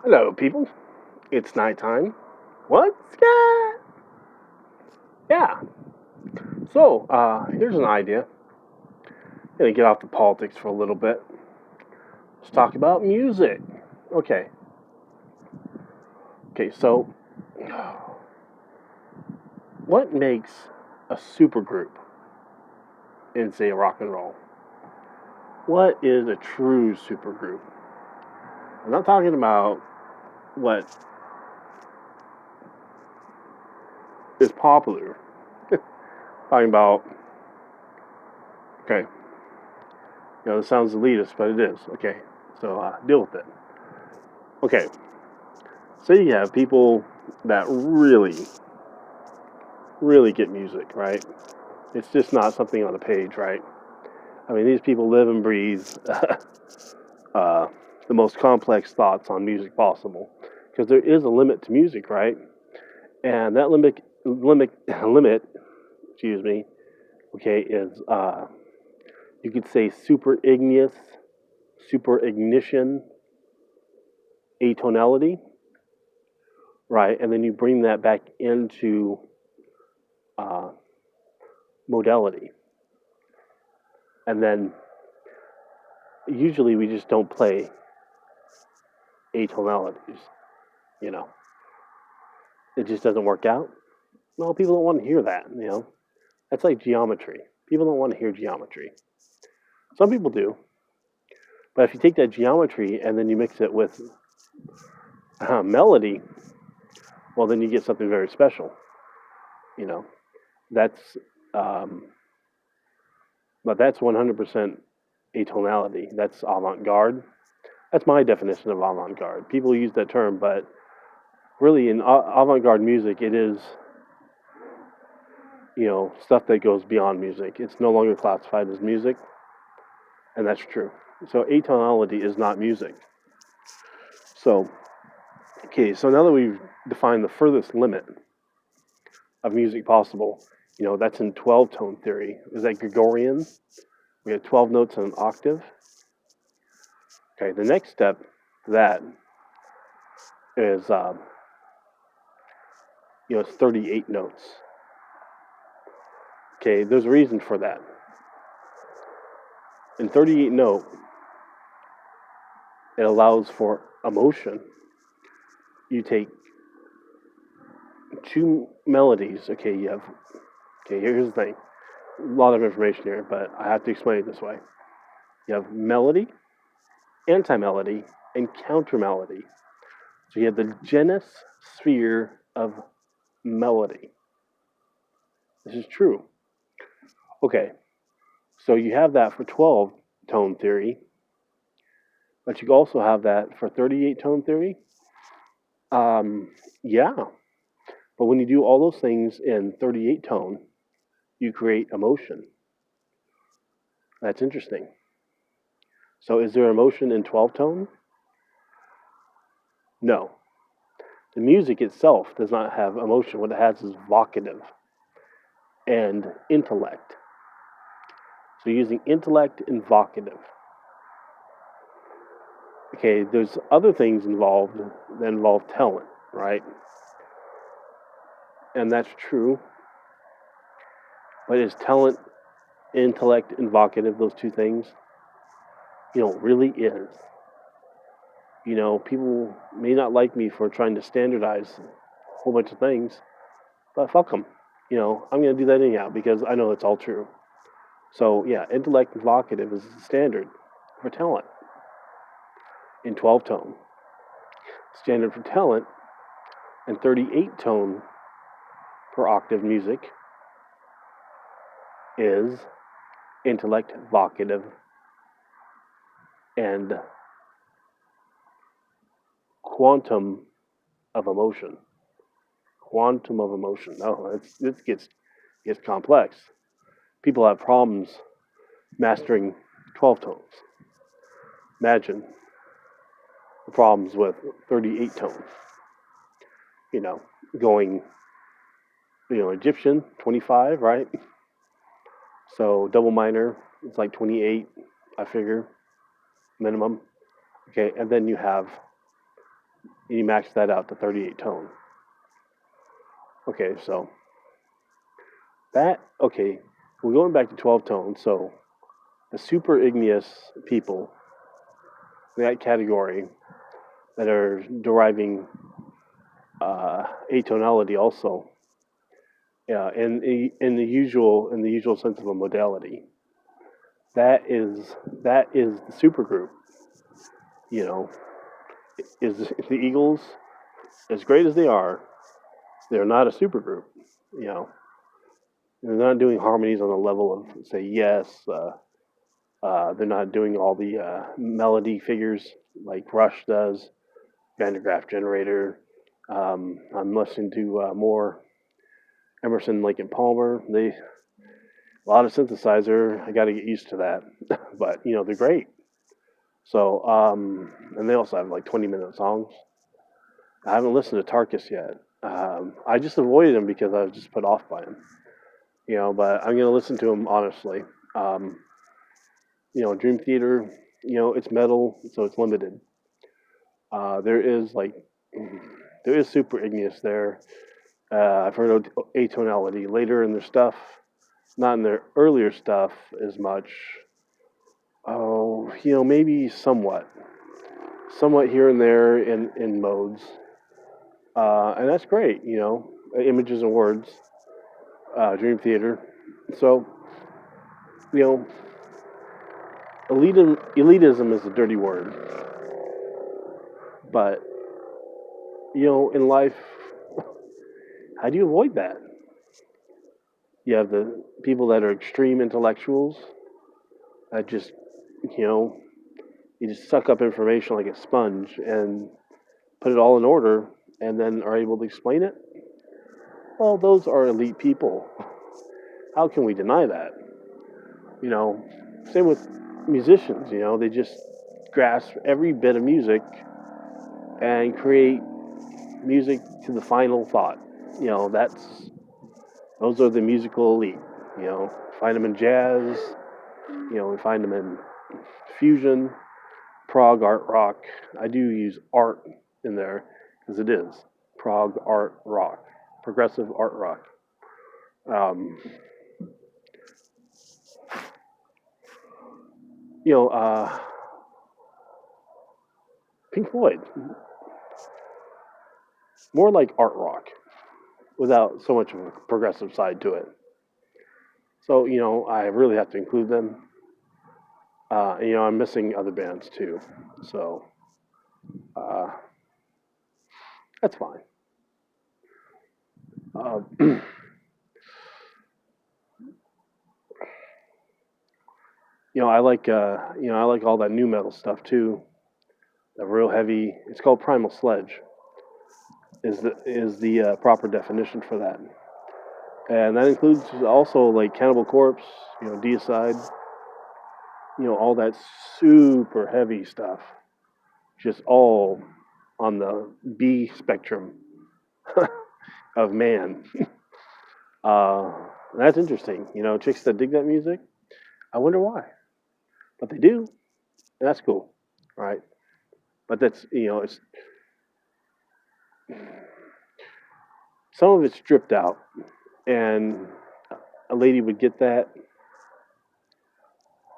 Hello, people. It's nighttime. What's that? Yeah. So, here's an idea. Gonna get off the politics for a little bit. Let's talk about music. Okay. Okay. So, what makes a supergroup in, say, rock and roll? What is a true supergroup? I'm not talking about what is popular. Talking about, okay, this sounds elitist, but it is. Okay, so deal with it. Okay, so you have people that really get music, right? It's just not something on a page, right? I mean, these people live and breathe uh, the most complex thoughts on music possible, because there is a limit to music, right? And that limit, excuse me, okay, is you could say super igneous, super ignition, atonality, right? And then you bring that back into uh, modality, and then usually we just don't play atonalities, you know. It just doesn't work out. No, people don't want to hear that. That's like geometry. People don't want to hear geometry. Some people do, but if you take that geometry and then you mix it with melody, well, then you get something very special. You know, that's um, but that's 100% atonality. That's avant-garde. That's my definition of avant-garde. People use that term, but really in avant-garde music, it is stuff that goes beyond music. It's no longer classified as music, and that's true. So atonality is not music. So okay, so now that we've defined the furthest limit of music possible, that's in 12 tone theory. Is that Gregorian? We have 12 notes in an octave. Okay, the next step to that is, it's 38 notes. Okay, there's a reason for that. In 38 note, it allows for emotion. You take two melodies. Okay, here's the thing. A lot of information here, but I have to explain it this way. You have melody, anti-melody, and counter-melody. So you have the genus sphere of melody. This is true. Okay, so you have that for 12 tone theory, but you also have that for 38 tone theory. Yeah, but when you do all those things in 38 tone, you create emotion. That's interesting. So is there emotion in 12 tone? No. The music itself does not have emotion. What it has is vocative and intellect. So using intellect and vocative. Okay, there's other things involved that involve talent, right? And that's true. But is talent, intellect, and vocative those two things? Really is. People may not like me for trying to standardize a whole bunch of things, but fuck them. I'm going to do that anyhow because I know it's all true. So, yeah, intellect and vocative is the standard for talent in 12 tone. Standard for talent in 38 tone per octave music is intellect, vocative, and quantum of emotion. Quantum of emotion. No, it gets complex. People have problems mastering 12 tones. Imagine the problems with 38 tones. Going, Egyptian, 25, right? So double minor, it's like 28, I figure, minimum. Okay, and then you have and you max that out to 38 tone. Okay, so we're going back to 12 tone. So the super igneous people, that category, that are deriving atonality also, in the usual sense of a modality. That is the supergroup. You know, is the Eagles, as great as they are, they're not a supergroup. You know, they're not doing harmonies on the level of, say, Yes. They're not doing all the melody figures like Rush does, Van der Graaf Generator. I'm listening to more Emerson, Lake and Palmer. They a lot of synthesizer. I got to get used to that, but they're great. So and they also have like 20-minute songs. I haven't listened to Tarkus yet. I just avoided him because I was just put off by him. But I'm gonna listen to him honestly. Um, Dream Theater. It's metal, so it's limited. There is there is super igneous there. I've heard of atonality later in their stuff, not in their earlier stuff as much. Oh, maybe somewhat here and there in modes, and that's great. Images and words, Dream Theater. So you know, elitism is a dirty word, but in life, how do you avoid that? You have the people that are extreme intellectuals that just, you know, you just suck up information like a sponge and put it all in order and then are able to explain it. Well, those are elite people. How can we deny that? You know, same with musicians, they just grasp every bit of music and create music to the final thought. Those are the musical elite. Find them in jazz, we find them in fusion, prog art rock. I do use art in there because it is prog art rock, progressive art rock. Um, you know, uh, Pink Floyd, more like art rock without so much of a progressive side to it. So, I really have to include them. I'm missing other bands too. So, uh, that's fine. Uh, I like all that new metal stuff too. The real heavy. It's called Primal Sledge. Is the proper definition for that, and that includes also like Cannibal Corpse, Deicide, all that super heavy stuff, just all on the B spectrum of man. uh, that's interesting. Chicks that dig that music, I wonder why, but they do, and that's cool, right? But that's it's some of it's stripped out, and a lady would get that.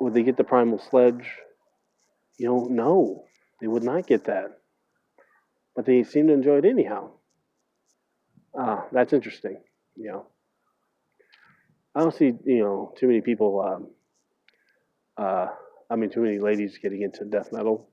Would they get the Primal Sledge? No, they would not get that, but they seem to enjoy it anyhow. That's interesting. You know, I don't see too many people. Too many ladies getting into death metal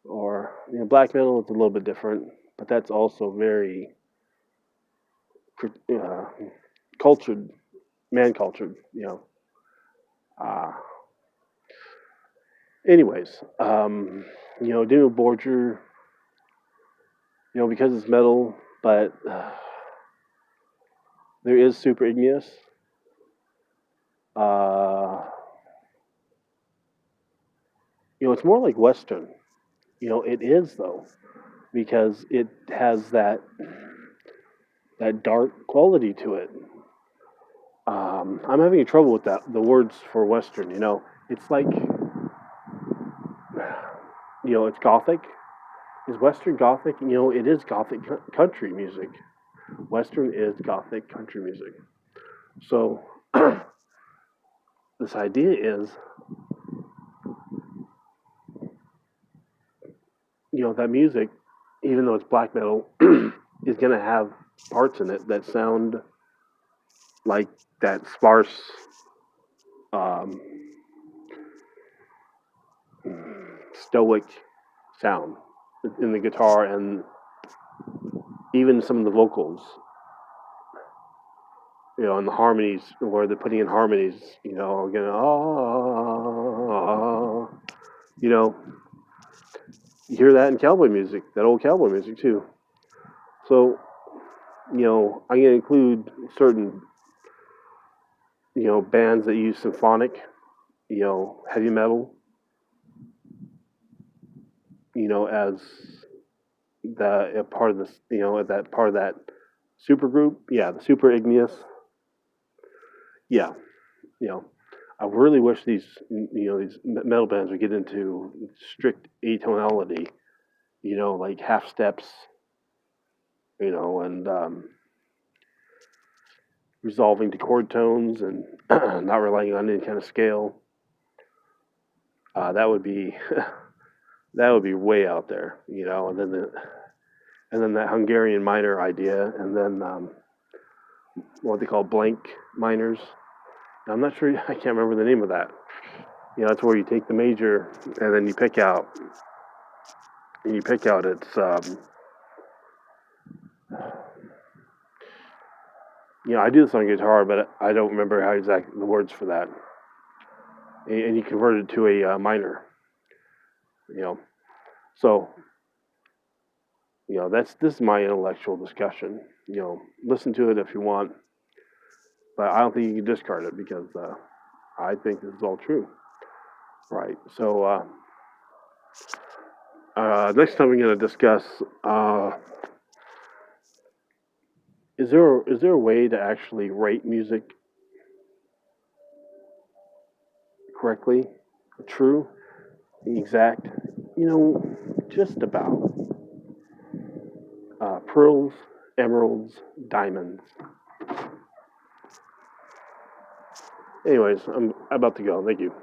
or black metal. It's a little bit different, but that's also very uh, cultured, man cultured. Uh, anyways, Dino Borger, because it's metal, but there is super igneous. Uh, it's more like Western. It is though, because it has that dark quality to it. I'm having trouble with that. The words for Western, it's like, it's Gothic, Is Western Gothic? It is Gothic country music. Western is Gothic country music. So this idea is, that music, even though it's black metal, is going to have parts in it that sound like that sparse, um, stoic sound in the guitar and even some of the vocals, and the harmonies where they're putting in harmonies, again, you hear that in cowboy music, that old cowboy music too. So, I'm going to include certain, bands that use symphonic, heavy metal, as the part of this, that part of that super group. Yeah, the super igneous. Yeah, you know, I really wish these metal bands would get into strict atonality. Like half steps. And resolving to chord tones and not relying on any kind of scale. That would be that would be way out there. And then that Hungarian minor idea, and then what they call blank minors. I'm not sure. I can't remember the name of that. That's where you take the major and then you pick out its. I do this on guitar, but I don't remember how exactly the words for that. And you convert it to a minor. So this is my intellectual discussion. Listen to it if you want, but I don't think you can discard it because I think this is all true. Right. So next time we're going to discuss is there a way to actually rate music correctly, true, exact? Just about. Pearls, emeralds, diamonds. Anyways, I'm about to go. Thank you.